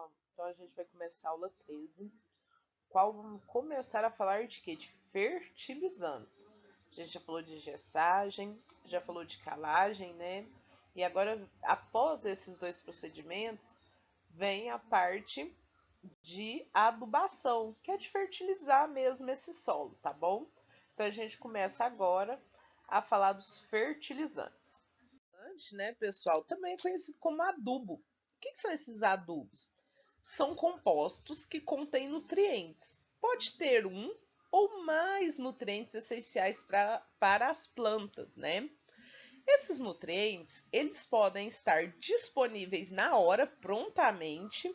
pessoal? Então a gente vai começar a aula 13, qual vamos começar a falar de quê? De fertilizantes. A gente já falou de gessagem, já falou de calagem, né? E agora, após esses dois procedimentos, vem a parte de adubação, que é de fertilizar mesmo esse solo, tá bom? Então a gente começa agora a falar dos fertilizantes. Antes, né, pessoal, também é conhecido como adubo. O que são esses adubos? São compostos que contêm nutrientes. Pode ter um ou mais nutrientes essenciais para as plantas, né? Esses nutrientes, eles podem estar disponíveis na hora, prontamente,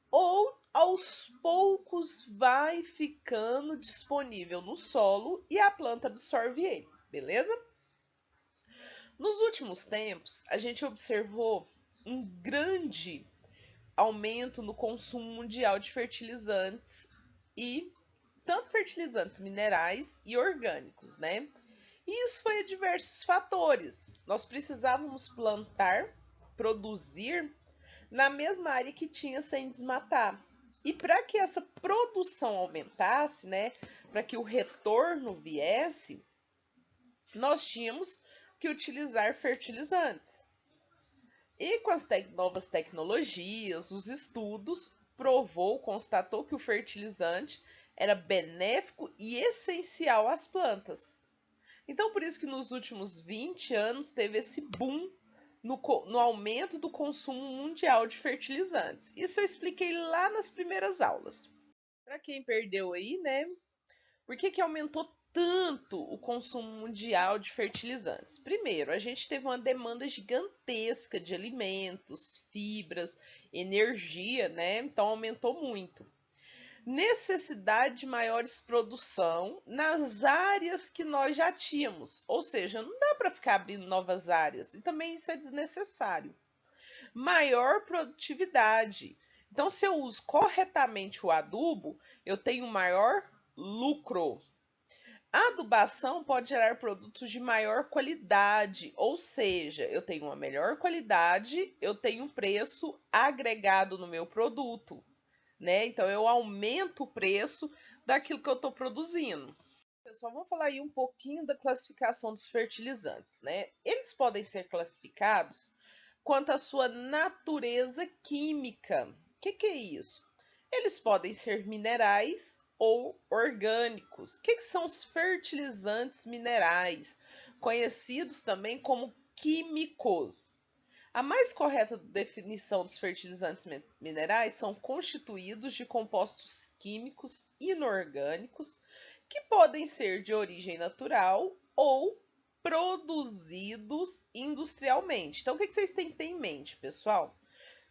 ou aos poucos vai ficando disponível no solo e a planta absorve ele, beleza? Nos últimos tempos, a gente observou um grande aumento no consumo mundial de fertilizantes e tanto fertilizantes minerais e orgânicos, né? E isso foi a diversos fatores. Nós precisávamos plantar, produzir na mesma área que tinha sem desmatar. E para que essa produção aumentasse, né, para que o retorno viesse, nós tínhamos que utilizar fertilizantes. E com as novas tecnologias, os estudos constatou que o fertilizante era benéfico e essencial às plantas. Então, por isso que nos últimos 20 anos teve esse boom no aumento do consumo mundial de fertilizantes. Isso eu expliquei lá nas primeiras aulas. Para quem perdeu aí, né? Por que aumentou tanto o consumo mundial de fertilizantes? Primeiro, a gente teve uma demanda gigantesca de alimentos, fibras, energia, né? Então aumentou muito. Necessidade de maiores produção nas áreas que nós já tínhamos, ou seja, não dá para ficar abrindo novas áreas, e também isso é desnecessário. Maior produtividade. Então, se eu uso corretamente o adubo, eu tenho maior lucro. A adubação pode gerar produtos de maior qualidade, ou seja, eu tenho uma melhor qualidade, eu tenho um preço agregado no meu produto, né? Então eu aumento o preço daquilo que eu estou produzindo. Pessoal, vamos falar aí um pouquinho da classificação dos fertilizantes, né? Eles podem ser classificados quanto à sua natureza química. O que é isso? Eles podem ser minerais ou orgânicos. O que são os fertilizantes minerais? Conhecidos também como químicos. A mais correta definição dos fertilizantes minerais são constituídos de compostos químicos inorgânicos que podem ser de origem natural ou produzidos industrialmente. Então, o que vocês têm que ter em mente, pessoal?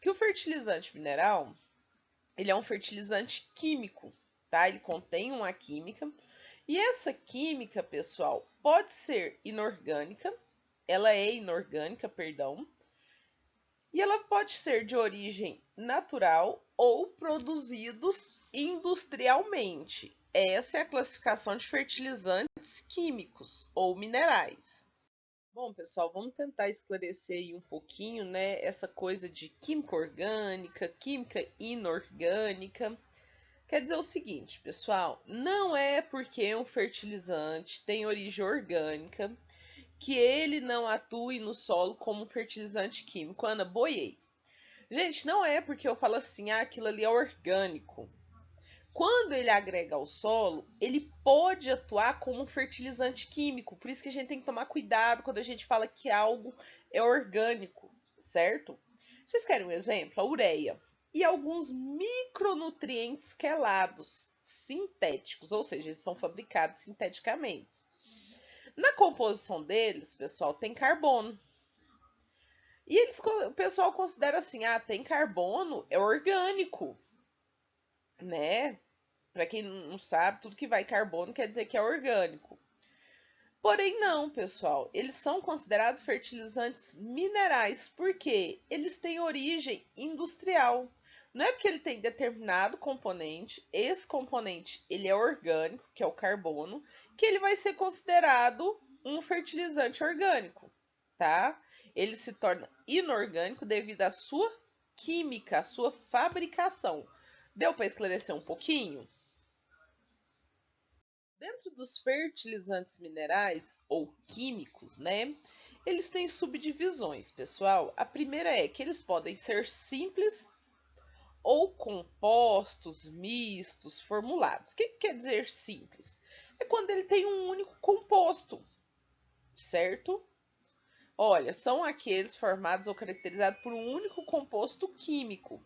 Que o fertilizante mineral, ele é um fertilizante químico, tá? Ele contém uma química, e essa química, pessoal, pode ser inorgânica, ela é inorgânica, perdão, e ela pode ser de origem natural ou produzidos industrialmente. Essa é a classificação de fertilizantes químicos ou minerais. Bom, pessoal, vamos tentar esclarecer aí um pouquinho, né, essa coisa de química orgânica, química inorgânica. Quer dizer o seguinte, pessoal, não é porque um fertilizante tem origem orgânica que ele não atue no solo como um fertilizante químico. Ana, boiei. Gente, não é porque eu falo assim, aquilo ali é orgânico. Quando ele agrega ao solo, ele pode atuar como um fertilizante químico. Por isso que a gente tem que tomar cuidado quando a gente fala que algo é orgânico, certo? Vocês querem um exemplo? A ureia. E alguns micronutrientes quelados, sintéticos, ou seja, eles são fabricados sinteticamente. Na composição deles, pessoal, tem carbono. E o pessoal considera assim, tem carbono, é orgânico, né? Para quem não sabe, tudo que vai carbono quer dizer que é orgânico. Porém, não, pessoal. Eles são considerados fertilizantes minerais porque eles têm origem industrial. Não é porque ele tem determinado componente, esse componente ele é orgânico, que é o carbono, que ele vai ser considerado um fertilizante orgânico, tá? Ele se torna inorgânico devido à sua química, a sua fabricação. Deu para esclarecer um pouquinho? Dentro dos fertilizantes minerais ou químicos, né? Eles têm subdivisões, pessoal. A primeira é que eles podem ser simples ou compostos, mistos, formulados. O que quer dizer simples? É quando ele tem um único composto, certo? Olha, são aqueles formados ou caracterizados por um único composto químico,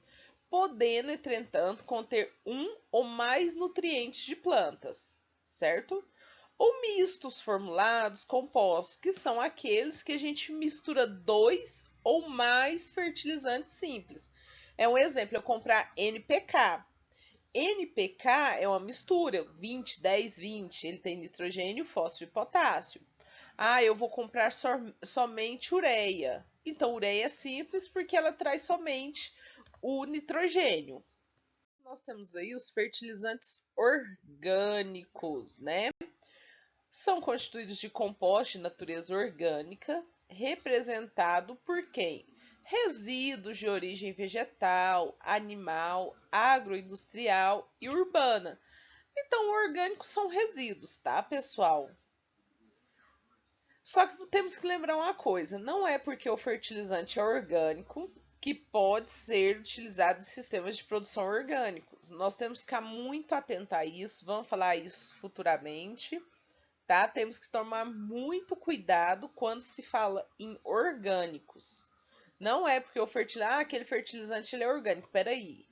podendo, entretanto, conter um ou mais nutrientes de plantas, certo? Ou mistos formulados, compostos, que são aqueles que a gente mistura dois ou mais fertilizantes simples. É um exemplo, eu comprar NPK. NPK é uma mistura, 20, 10, 20, ele tem nitrogênio, fósforo e potássio. Ah, eu vou comprar somente ureia. Então, ureia é simples porque ela traz somente o nitrogênio. Nós temos aí os fertilizantes orgânicos, né? São constituídos de compostos de natureza orgânica, representado por quem? Resíduos de origem vegetal, animal, agroindustrial e urbana. Então, orgânicos são resíduos, tá, pessoal? Só que temos que lembrar uma coisa: não é porque o fertilizante é orgânico que pode ser utilizado em sistemas de produção orgânicos. Nós temos que ficar muito atento a isso, vamos falar isso futuramente, tá? Temos que tomar muito cuidado quando se fala em orgânicos. Não é porque o aquele fertilizante ele é orgânico. Peraí.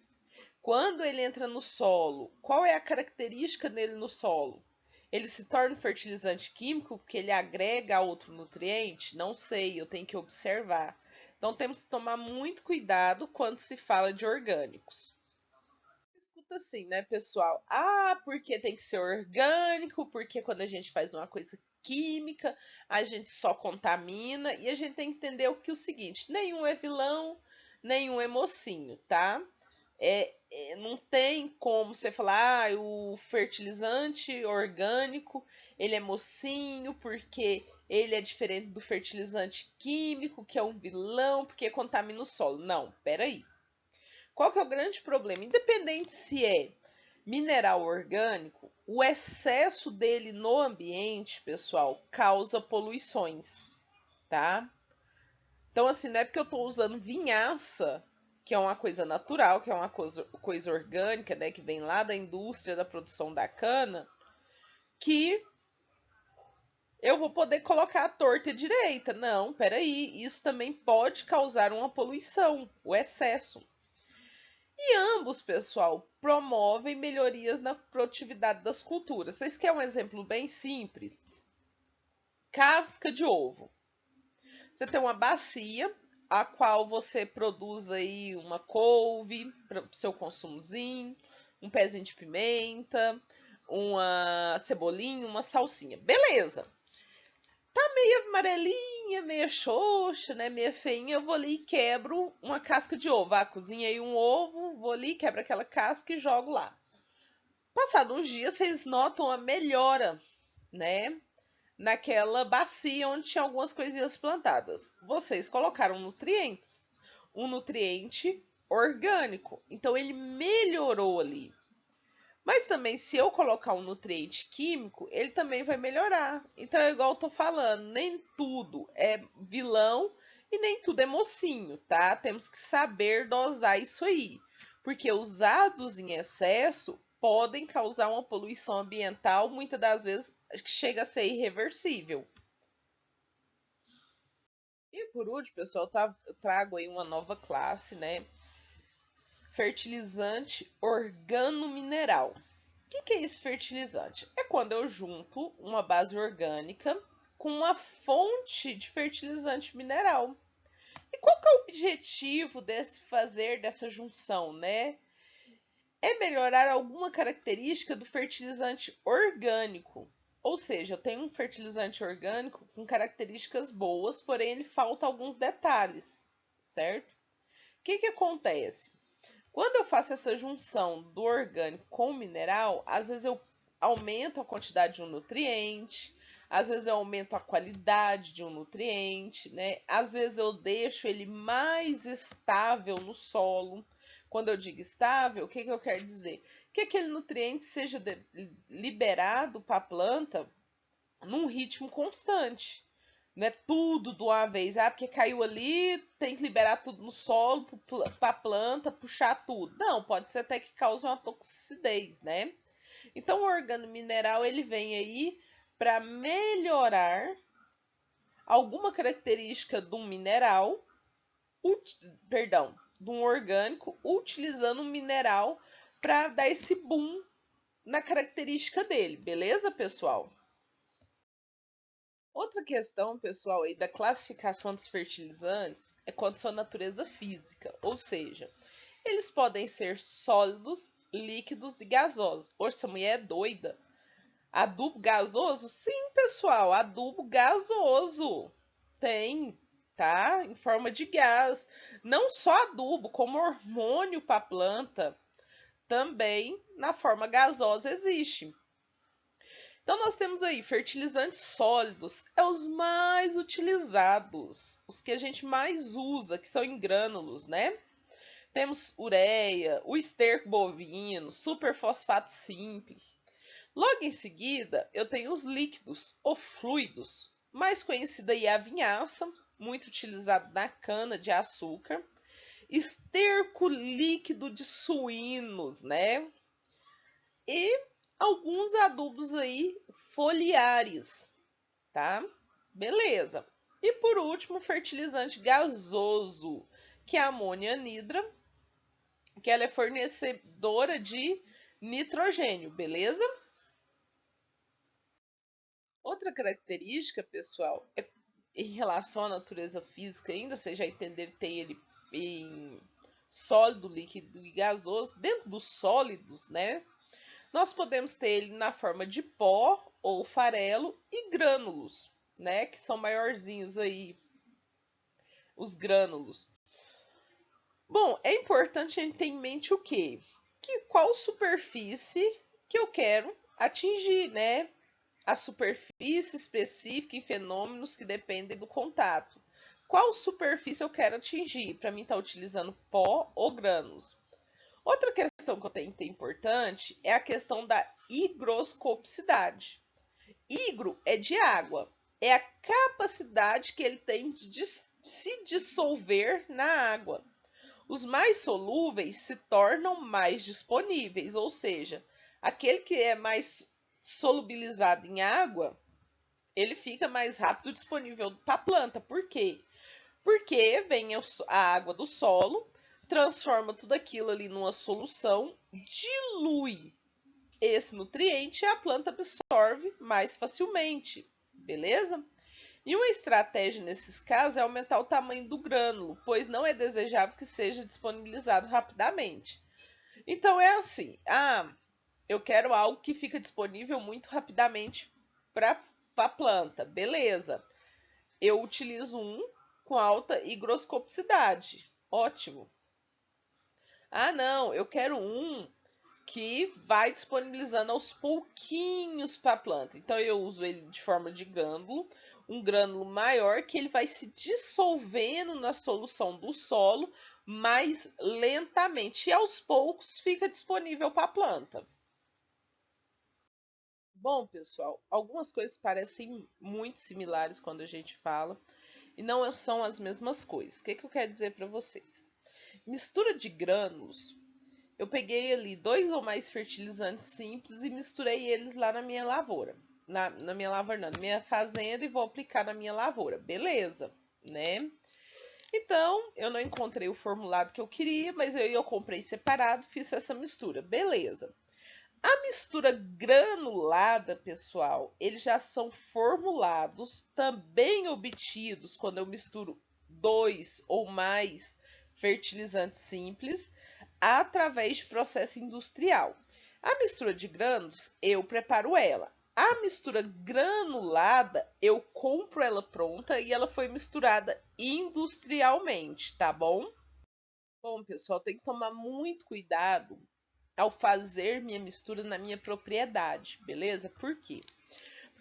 Quando ele entra no solo, qual é a característica dele no solo? Ele se torna um fertilizante químico porque ele agrega outro nutriente? Não sei, eu tenho que observar. Então temos que tomar muito cuidado quando se fala de orgânicos. Escuta assim, né, pessoal? Ah, porque tem que ser orgânico, porque quando a gente faz uma coisa química, a gente só contamina e a gente tem que entender o seguinte: nenhum é vilão, nenhum é mocinho, tá? Não tem como você falar, o fertilizante orgânico, ele é mocinho porque ele é diferente do fertilizante químico, que é um vilão, porque contamina o solo. Não, peraí. Qual que é o grande problema? Independente se é mineral orgânico, o excesso dele no ambiente, pessoal, causa poluições, tá? Então, assim, não é porque eu estou usando vinhaça, que é uma coisa natural, que é uma coisa orgânica, né, que vem lá da indústria da produção da cana, que eu vou poder colocar a torta e direita. Não, peraí, isso também pode causar uma poluição, o excesso. E ambos, pessoal, promovem melhorias na produtividade das culturas. Vocês querem um exemplo bem simples? Casca de ovo. Você tem uma bacia, a qual você produz aí uma couve para o seu consumozinho, um pezinho de pimenta, uma cebolinha, uma salsinha. Beleza. Tá meio amarelinha, meio xoxa, né? Meio feinha. Eu vou ali e quebro uma casca de ovo. Ah, cozinhei um ovo, vou ali, quebro aquela casca e jogo lá. Passado uns dias, vocês notam a melhora, né? Naquela bacia onde tinha algumas coisinhas plantadas. Vocês colocaram nutrientes. Um nutriente orgânico. Então ele melhorou ali. Mas também, se eu colocar um nutriente químico, ele também vai melhorar. Então é igual eu tô falando, nem tudo é vilão e nem tudo é mocinho, tá? Temos que saber dosar isso aí. Porque usados em excesso podem causar uma poluição ambiental, muitas das vezes chega a ser irreversível. E por último, pessoal, eu trago aí uma nova classe, né? Fertilizante organomineral. O que é esse fertilizante? É quando eu junto uma base orgânica com uma fonte de fertilizante mineral. E qual que é o objetivo dessa junção, né? É melhorar alguma característica do fertilizante orgânico. Ou seja, eu tenho um fertilizante orgânico com características boas, porém ele falta alguns detalhes, certo? O que acontece? Quando eu faço essa junção do orgânico com o mineral, às vezes eu aumento a quantidade de um nutriente, às vezes eu aumento a qualidade de um nutriente, né? Às vezes eu deixo ele mais estável no solo. Quando eu digo estável, o que eu quero dizer? Que aquele nutriente seja liberado para a planta num ritmo constante. Não é tudo de uma vez. Ah, porque caiu ali, tem que liberar tudo no solo para a planta puxar tudo. Não, pode ser até que cause uma toxicidez, né? Então o organomineral ele vem aí para melhorar alguma característica de um mineral, perdão, de um orgânico, utilizando um mineral para dar esse boom na característica dele, beleza, pessoal? Outra questão, pessoal, aí da classificação dos fertilizantes é quanto à sua natureza física, ou seja, eles podem ser sólidos, líquidos e gasosos. Hoje essa mulher é doida. Adubo gasoso? Sim, pessoal, adubo gasoso. Tem, tá? Em forma de gás. Não só adubo, como hormônio para a planta, também na forma gasosa existe. Então nós temos aí fertilizantes sólidos, é os mais utilizados, os que a gente mais usa, que são em grânulos, né? Temos ureia, o esterco bovino, superfosfato simples. Logo em seguida, eu tenho os líquidos ou fluidos, mais conhecida aí a vinhaça, muito utilizado na cana de açúcar, esterco líquido de suínos, né? E alguns adubos aí foliares, tá? Beleza. E por último, fertilizante gasoso, que é a amônia anidra, que ela é fornecedora de nitrogênio, beleza? Outra característica, pessoal, é em relação à natureza física ainda, vocês já entenderam que tem ele em sólido, líquido e gasoso. Dentro dos sólidos, né, nós podemos ter ele na forma de pó ou farelo e grânulos, né, que são maiorzinhos aí, os grânulos. Bom, é importante a gente ter em mente o quê? Que qual superfície que eu quero atingir, né? A superfície específica em fenômenos que dependem do contato. Qual superfície eu quero atingir? Para mim, estar utilizando pó ou grânulos. Outra questão que eu tenho que ter importante é a questão da higroscopicidade. Higro é de água, é a capacidade que ele tem de se dissolver na água. Os mais solúveis se tornam mais disponíveis, ou seja, aquele que é mais solubilizado em água, ele fica mais rápido disponível para a planta. Por quê? Porque vem a água do solo, transforma tudo aquilo ali numa solução, dilui esse nutriente e a planta absorve mais facilmente, beleza? E uma estratégia nesses casos é aumentar o tamanho do grânulo, pois não é desejável que seja disponibilizado rapidamente. Então é assim, eu quero algo que fica disponível muito rapidamente para a planta, beleza? Eu utilizo um com alta higroscopicidade, ótimo. Não, eu quero um que vai disponibilizando aos pouquinhos para a planta. Então eu uso ele de forma de grânulo, um grânulo maior que ele vai se dissolvendo na solução do solo mais lentamente e aos poucos fica disponível para a planta. Bom, pessoal, algumas coisas parecem muito similares quando a gente fala e não são as mesmas coisas. O que eu quero dizer para vocês? Mistura de grânulos. Eu peguei ali 2 ou mais fertilizantes simples e misturei eles lá na minha lavoura. Na minha lavoura, não, na minha fazenda e vou aplicar na minha lavoura. Beleza, né? Então, eu não encontrei o formulado que eu queria, mas eu comprei separado, fiz essa mistura. Beleza. A mistura granulada, pessoal, eles já são formulados, também obtidos quando eu misturo 2 ou mais fertilizantes simples através de processo industrial. A mistura de grânulos, eu preparo ela. A mistura granulada, eu compro ela pronta e ela foi misturada industrialmente, tá bom? Bom, pessoal, tem que tomar muito cuidado ao fazer minha mistura na minha propriedade, beleza? Por quê?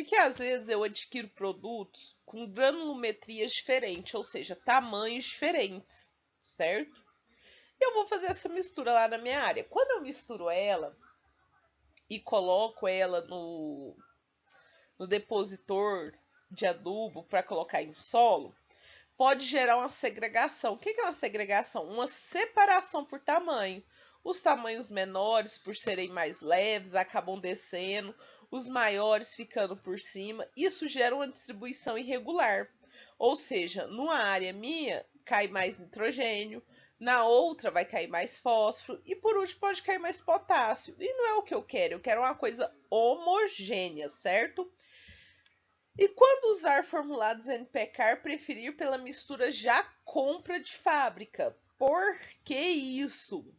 Porque às vezes eu adquiro produtos com granulometrias diferentes, ou seja, tamanhos diferentes, certo? Eu vou fazer essa mistura lá na minha área. Quando eu misturo ela e coloco ela no depositor de adubo para colocar em solo, pode gerar uma segregação. O que é uma segregação? Uma separação por tamanho. Os tamanhos menores, por serem mais leves, acabam descendo, os maiores ficando por cima. Isso gera uma distribuição irregular. Ou seja, numa área minha cai mais nitrogênio, na outra vai cair mais fósforo e por último pode cair mais potássio. E não é o que eu quero uma coisa homogênea, certo? E quando usar formulados NPK, preferir pela mistura já compra de fábrica. Por que isso?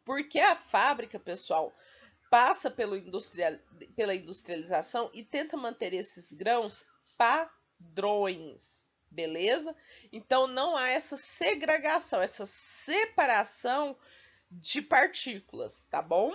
Porque a fábrica, pessoal, passa pela industrialização e tenta manter esses grãos padrões, beleza? Então não há essa segregação, essa separação de partículas, tá bom?